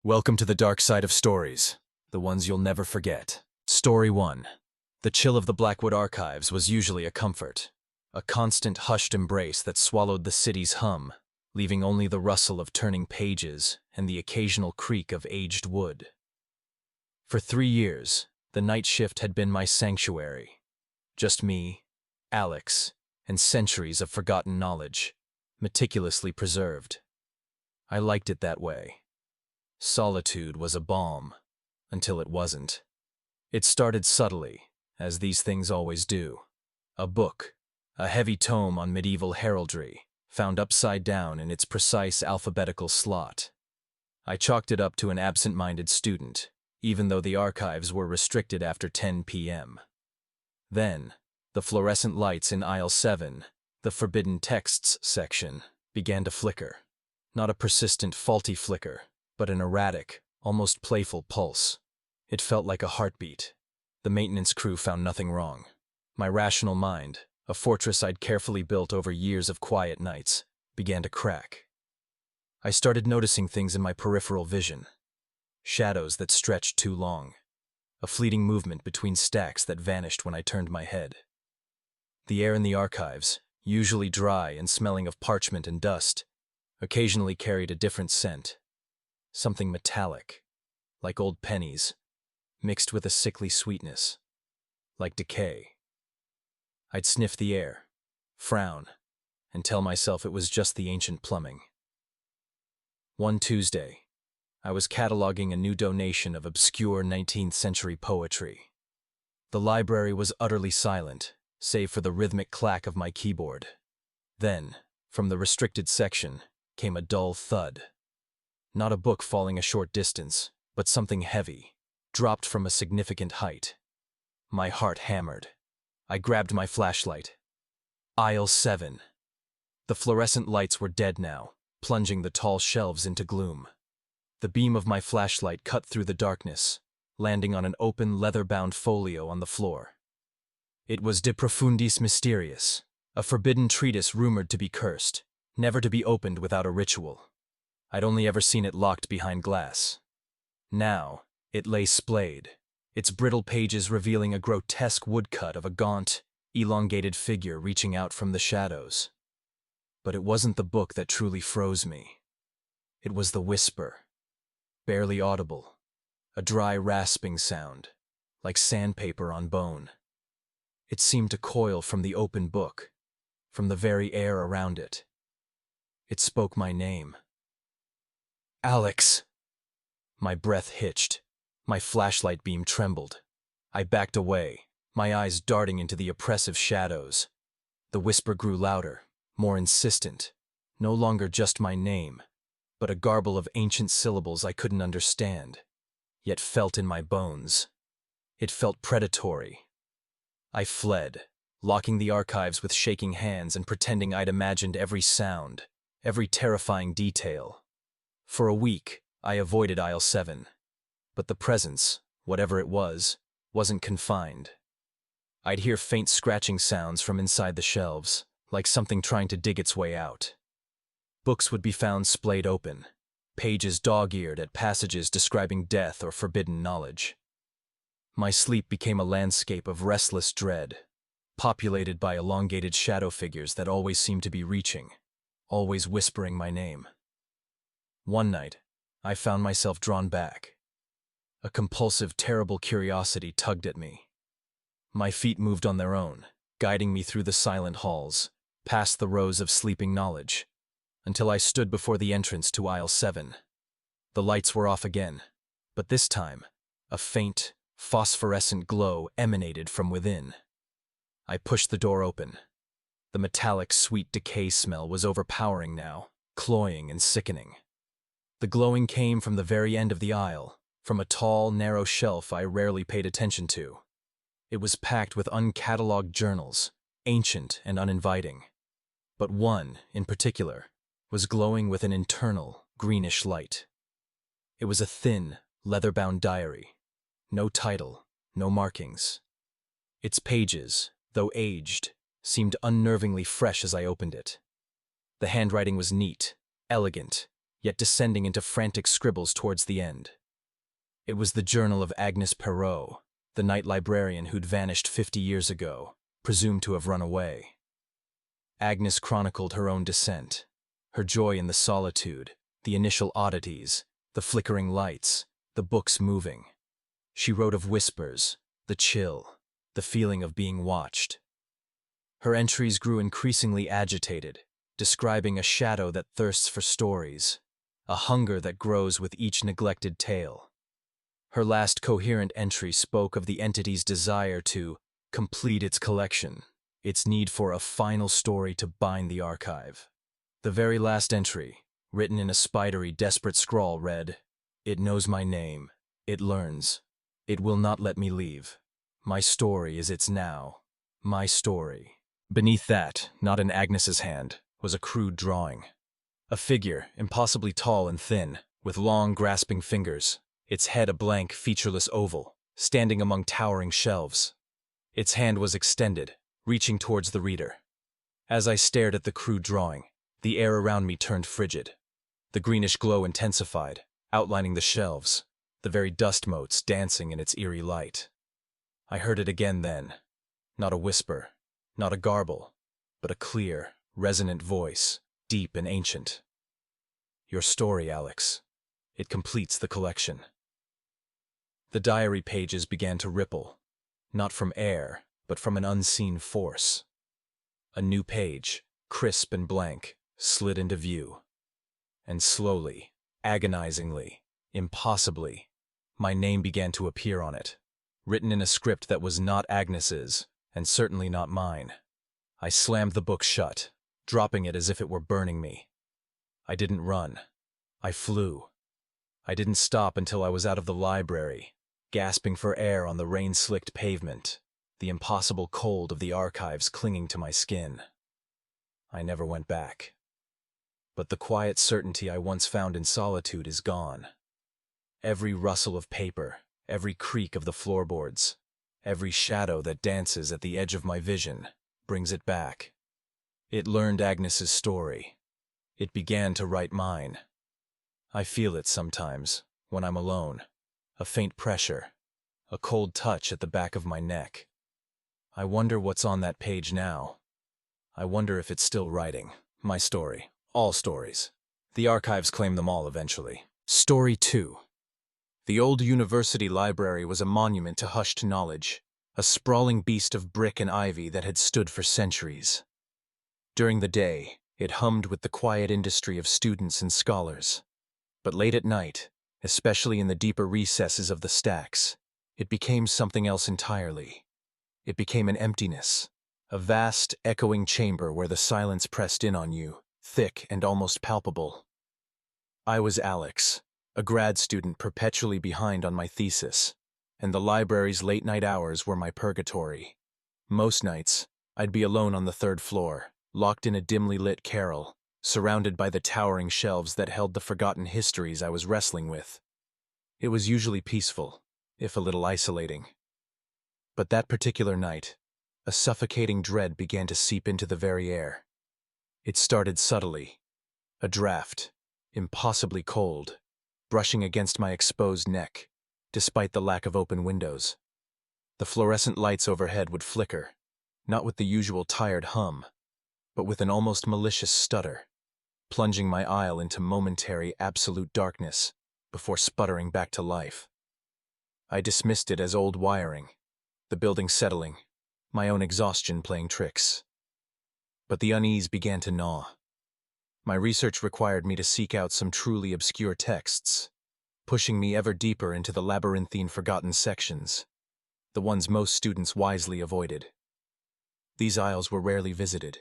Welcome to the dark side of stories, the ones you'll never forget. Story 1. The chill of the Blackwood Archives was usually a comfort, a constant hushed embrace that swallowed the city's hum, leaving only the rustle of turning pages and the occasional creak of aged wood. For 3 years, the night shift had been my sanctuary. Just me, Alex, and centuries of forgotten knowledge, meticulously preserved. I liked it that way. Solitude was a balm, until it wasn't. It started subtly, as these things always do. A book, a heavy tome on medieval heraldry, found upside down in its precise alphabetical slot. I chalked it up to an absent-minded student, even though the archives were restricted after 10 p.m. Then, the fluorescent lights in aisle 7, the forbidden texts section, began to flicker. Not a persistent, faulty flicker, but an erratic, almost playful pulse. It felt like a heartbeat. The maintenance crew found nothing wrong. My rational mind, a fortress I'd carefully built over years of quiet nights, began to crack. I started noticing things in my peripheral vision. Shadows that stretched too long. A fleeting movement between stacks that vanished when I turned my head. The air in the archives, usually dry and smelling of parchment and dust, occasionally carried a different scent. Something metallic, like old pennies, mixed with a sickly sweetness, like decay. I'd sniff the air, frown, and tell myself it was just the ancient plumbing. One Tuesday, I was cataloging a new donation of obscure 19th century poetry. The library was utterly silent, save for the rhythmic clack of my keyboard. Then, from the restricted section, came a dull thud. Not a book falling a short distance, but something heavy, dropped from a significant height. My heart hammered. I grabbed my flashlight. Aisle 7. The fluorescent lights were dead now, plunging the tall shelves into gloom. The beam of my flashlight cut through the darkness, landing on an open, leather-bound folio on the floor. It was De Profundis Mysteriis, a forbidden treatise rumored to be cursed, never to be opened without a ritual. I'd only ever seen it locked behind glass. Now, it lay splayed, its brittle pages revealing a grotesque woodcut of a gaunt, elongated figure reaching out from the shadows. But it wasn't the book that truly froze me. It was the whisper, barely audible, a dry rasping sound, like sandpaper on bone. It seemed to coil from the open book, from the very air around it. It spoke my name. Alex! My breath hitched. My flashlight beam trembled. I backed away, my eyes darting into the oppressive shadows. The whisper grew louder, more insistent. No longer just my name, but a garble of ancient syllables I couldn't understand, yet felt in my bones. It felt predatory. I fled, locking the archives with shaking hands and pretending I'd imagined every sound, every terrifying detail. For a week, I avoided aisle 7. But the presence, whatever it was, wasn't confined. I'd hear faint scratching sounds from inside the shelves, like something trying to dig its way out. Books would be found splayed open, pages dog-eared at passages describing death or forbidden knowledge. My sleep became a landscape of restless dread, populated by elongated shadow figures that always seemed to be reaching, always whispering my name. One night, I found myself drawn back. A compulsive, terrible curiosity tugged at me. My feet moved on their own, guiding me through the silent halls, past the rows of sleeping knowledge, until I stood before the entrance to aisle 7. The lights were off again, but this time, a faint, phosphorescent glow emanated from within. I pushed the door open. The metallic, sweet decay smell was overpowering now, cloying and sickening. The glowing came from the very end of the aisle, from a tall, narrow shelf I rarely paid attention to. It was packed with uncatalogued journals, ancient and uninviting. But one, in particular, was glowing with an internal, greenish light. It was a thin, leather-bound diary. No title, no markings. Its pages, though aged, seemed unnervingly fresh as I opened it. The handwriting was neat, elegant, yet descending into frantic scribbles towards the end. It was the journal of Agnes Perrault, the night librarian who'd vanished 50 years ago, presumed to have run away. Agnes chronicled her own descent, her joy in the solitude, the initial oddities, the flickering lights, the books moving. She wrote of whispers, the chill, the feeling of being watched. Her entries grew increasingly agitated, describing a shadow that thirsts for stories, a hunger that grows with each neglected tale. Her last coherent entry spoke of the entity's desire to complete its collection, its need for a final story to bind the archive. The very last entry, written in a spidery, desperate scrawl, read, "It knows my name. It learns. It will not let me leave. My story is its now. My story." Beneath that, not in Agnes's hand, was a crude drawing. A figure, impossibly tall and thin, with long, grasping fingers, its head a blank, featureless oval, standing among towering shelves. Its hand was extended, reaching towards the reader. As I stared at the crude drawing, the air around me turned frigid. The greenish glow intensified, outlining the shelves, the very dust motes dancing in its eerie light. I heard it again then. Not a whisper, not a garble, but a clear, resonant voice, deep and ancient. "Your story, Alex. It completes the collection." The diary pages began to ripple, not from air, but from an unseen force. A new page, crisp and blank, slid into view. And slowly, agonizingly, impossibly, my name began to appear on it, written in a script that was not Agnes's, and certainly not mine. I slammed the book shut, dropping it as if it were burning me. I didn't run. I flew. I didn't stop until I was out of the library, gasping for air on the rain-slicked pavement, the impossible cold of the archives clinging to my skin. I never went back. But the quiet certainty I once found in solitude is gone. Every rustle of paper, every creak of the floorboards, every shadow that dances at the edge of my vision brings it back. It learned Agnes's story. It began to write mine. I feel it sometimes, when I'm alone, a faint pressure, a cold touch at the back of my neck. I wonder what's on that page now. I wonder if it's still writing. My story. All stories. The archives claim them all eventually. Story 2. The old university library was a monument to hushed knowledge, a sprawling beast of brick and ivy that had stood for centuries. During the day, it hummed with the quiet industry of students and scholars. But late at night, especially in the deeper recesses of the stacks, it became something else entirely. It became an emptiness, a vast, echoing chamber where the silence pressed in on you, thick and almost palpable. I was Alex, a grad student perpetually behind on my thesis, and the library's late-night hours were my purgatory. Most nights, I'd be alone on the third floor, locked in a dimly lit carrel, surrounded by the towering shelves that held the forgotten histories I was wrestling with. It was usually peaceful, if a little isolating. But that particular night, a suffocating dread began to seep into the very air. It started subtly, a draft, impossibly cold, brushing against my exposed neck, despite the lack of open windows. The fluorescent lights overhead would flicker, not with the usual tired hum, but with an almost malicious stutter, plunging my aisle into momentary absolute darkness before sputtering back to life. I dismissed it as old wiring, the building settling, my own exhaustion playing tricks. But the unease began to gnaw. My research required me to seek out some truly obscure texts, pushing me ever deeper into the labyrinthine forgotten sections, the ones most students wisely avoided. These aisles were rarely visited,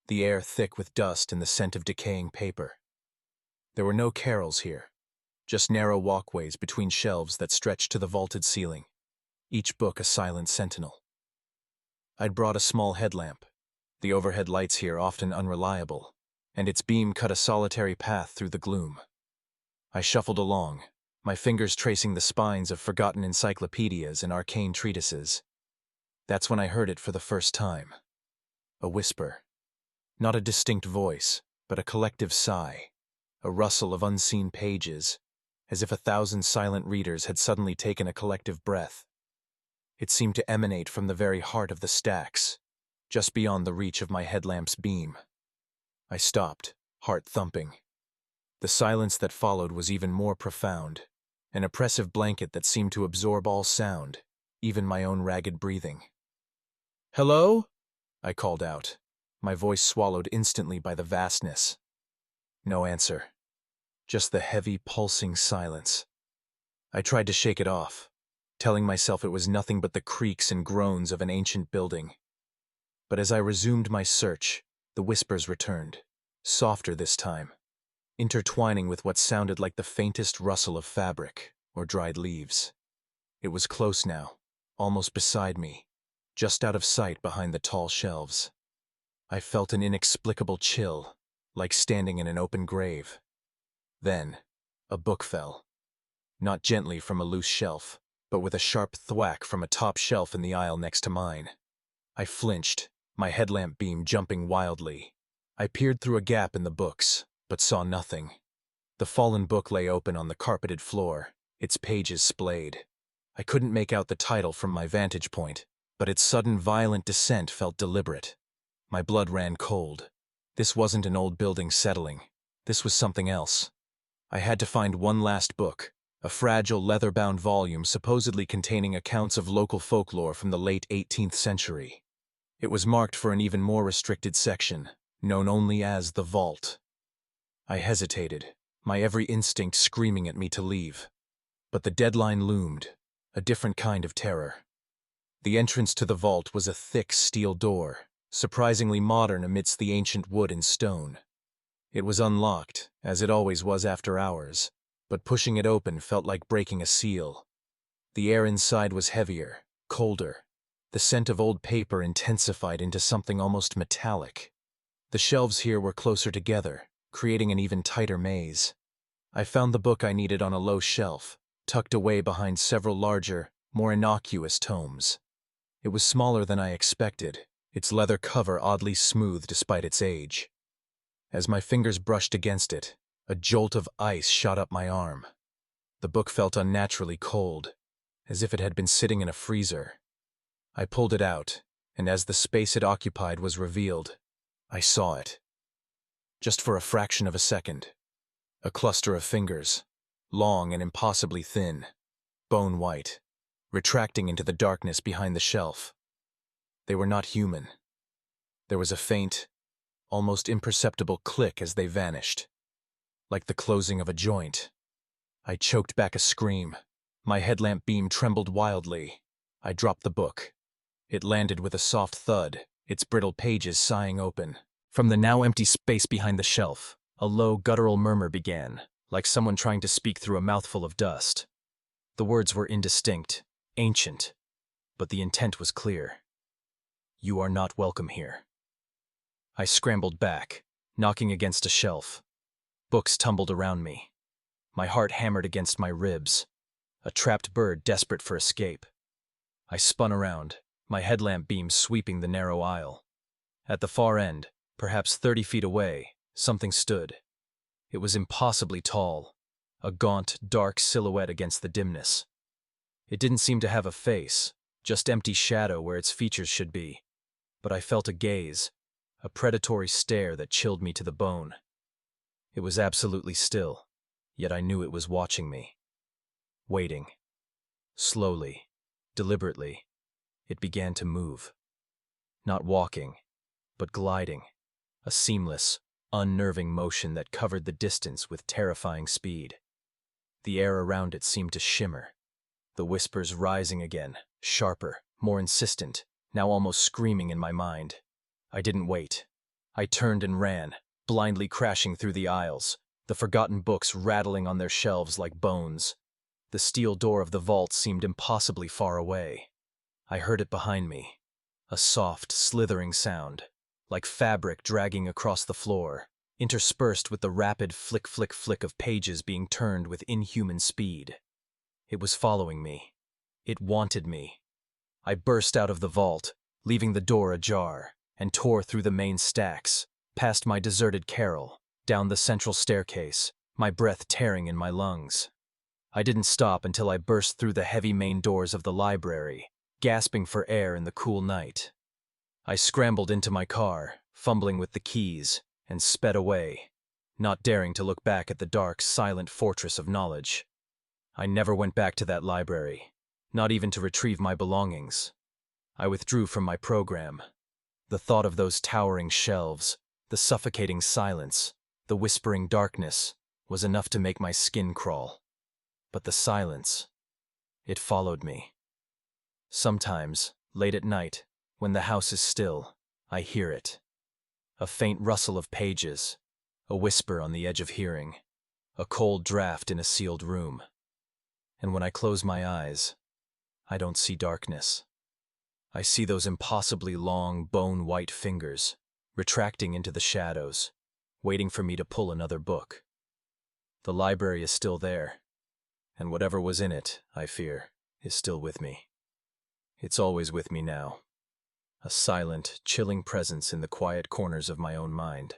the air thick with dust and the scent of decaying paper. There were no carrels here, just narrow walkways between shelves that stretched to the vaulted ceiling, each book a silent sentinel. I'd brought a small headlamp, the overhead lights here often unreliable, and its beam cut a solitary path through the gloom. I shuffled along, my fingers tracing the spines of forgotten encyclopedias and arcane treatises. That's when I heard it for the first time. A whisper. Not a distinct voice, but a collective sigh, a rustle of unseen pages, as if 1,000 silent readers had suddenly taken a collective breath. It seemed to emanate from the very heart of the stacks, just beyond the reach of my headlamp's beam. I stopped, heart thumping. The silence that followed was even more profound, an oppressive blanket that seemed to absorb all sound, even my own ragged breathing. "Hello?" I called out, my voice swallowed instantly by the vastness. No answer. Just the heavy, pulsing silence. I tried to shake it off, telling myself it was nothing but the creaks and groans of an ancient building. But as I resumed my search, the whispers returned, softer this time, intertwining with what sounded like the faintest rustle of fabric or dried leaves. It was close now, almost beside me, just out of sight behind the tall shelves. I felt an inexplicable chill, like standing in an open grave. Then, a book fell. Not gently from a loose shelf, but with a sharp thwack from a top shelf in the aisle next to mine. I flinched, my headlamp beam jumping wildly. I peered through a gap in the books, but saw nothing. The fallen book lay open on the carpeted floor, its pages splayed. I couldn't make out the title from my vantage point, but its sudden violent descent felt deliberate. My blood ran cold. This wasn't an old building settling. This was something else. I had to find one last book, a fragile leather-bound volume supposedly containing accounts of local folklore from the late 18th century. It was marked for an even more restricted section, known only as the Vault. I hesitated, my every instinct screaming at me to leave. But the deadline loomed, a different kind of terror. The entrance to the vault was a thick steel door, surprisingly modern amidst the ancient wood and stone. It was unlocked, as it always was after hours, but pushing it open felt like breaking a seal. The air inside was heavier, colder. The scent of old paper intensified into something almost metallic. The shelves here were closer together, creating an even tighter maze. I found the book I needed on a low shelf, tucked away behind several larger, more innocuous tomes. It was smaller than I expected, its leather cover oddly smooth despite its age. As my fingers brushed against it, a jolt of ice shot up my arm. The book felt unnaturally cold, as if it had been sitting in a freezer. I pulled it out, and as the space it occupied was revealed, I saw it. Just for a fraction of a second. A cluster of fingers, long and impossibly thin, bone white, retracting into the darkness behind the shelf. They were not human. There was a faint, almost imperceptible click as they vanished, like the closing of a joint. I choked back a scream. My headlamp beam trembled wildly. I dropped the book. It landed with a soft thud, its brittle pages sighing open. From the now empty space behind the shelf, a low guttural murmur began, like someone trying to speak through a mouthful of dust. The words were indistinct, ancient, but the intent was clear. "You are not welcome here." I scrambled back, knocking against a shelf. Books tumbled around me. My heart hammered against my ribs, a trapped bird desperate for escape. I spun around, my headlamp beam sweeping the narrow aisle. At the far end, perhaps 30 feet away, something stood. It was impossibly tall, a gaunt, dark silhouette against the dimness. It didn't seem to have a face, just empty shadow where its features should be. But I felt a gaze, a predatory stare that chilled me to the bone. It was absolutely still, yet I knew it was watching me. Waiting. Slowly, deliberately, it began to move. Not walking, but gliding, a seamless, unnerving motion that covered the distance with terrifying speed. The air around it seemed to shimmer, the whispers rising again, sharper, more insistent, now almost screaming in my mind. I didn't wait. I turned and ran, blindly crashing through the aisles, the forgotten books rattling on their shelves like bones. The steel door of the vault seemed impossibly far away. I heard it behind me, a soft, slithering sound, like fabric dragging across the floor, interspersed with the rapid flick-flick-flick of pages being turned with inhuman speed. It was following me. It wanted me. I burst out of the vault, leaving the door ajar, and tore through the main stacks, past my deserted carrel, down the central staircase, my breath tearing in my lungs. I didn't stop until I burst through the heavy main doors of the library, gasping for air in the cool night. I scrambled into my car, fumbling with the keys, and sped away, not daring to look back at the dark, silent fortress of knowledge. I never went back to that library, not even to retrieve my belongings. I withdrew from my program. The thought of those towering shelves, the suffocating silence, the whispering darkness, was enough to make my skin crawl. But the silence, it followed me. Sometimes, late at night, when the house is still, I hear it. A faint rustle of pages, a whisper on the edge of hearing, a cold draft in a sealed room. And when I close my eyes, I don't see darkness. I see those impossibly long, bone-white fingers, retracting into the shadows, waiting for me to pull another book. The library is still there, and whatever was in it, I fear, is still with me. It's always with me now, a silent, chilling presence in the quiet corners of my own mind.